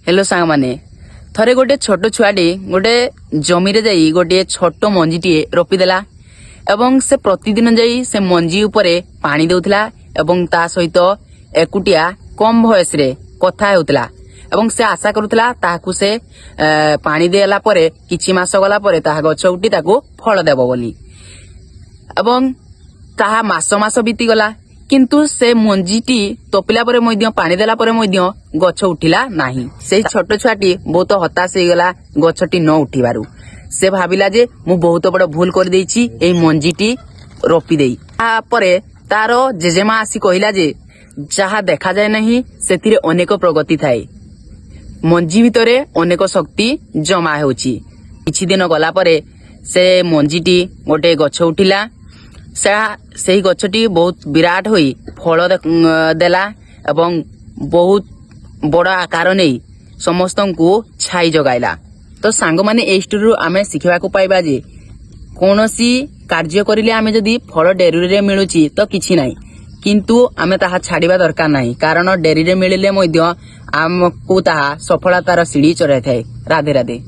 Hello सांग माने थरे गोटे छोट छुआटी गोटे जमीरे जाई गोटे छोट मंजीटी रोपीदेला एवं से प्रतिदिन जाई से मंजी उपरे पानी देउथला एवं ता सहित एकुटिया कम वयस रे कथा हेउतला एवं से आशा करुथला ताहाकु से पानी देला परे किछि मास गला परे ताहा गछ उठी ताकू फल देबो बोली एवं ताहा मास मास बीती गला किंतु से मंजीटी तोपिला परे मध्य पानी देला परे मध्य गछ उठिला नाही। से छोट छुआटी बहुत हताश हो गला गछटी न उठिबारु से भाबिला जे मु बहुत बड़ भूल कर देइछि एई मंजीटी रोपी देई। आ परे तारो जेजेमा आसी कहिला जे जहा देखा जाय नहीं सेथिरे अनेक प्रगति थाए मंजी भितरे अनेक शक्ति जमा हेउछि। किछि दिन गला परे से मंजीटी गोटे गछ उठिला से गछटी बहुत विराट होई फल देला एवं बहुत बड़ आकार नहीं समस्त को छाई जगाइला। तो सांग माने ए स्टोरी आमे शिखिबा को पाइबा जे कोनोसी कार्य करिले आमे जदी फल डेरी रे मिलुची तो किछि नाही किंतु आमे ताहा छाड़िबा दरकार नाही कारण डेरी रे मिलिले मध्य आमको ताहा सफलतार सीढ़ी चढ़ाई थाए। राधे राधे।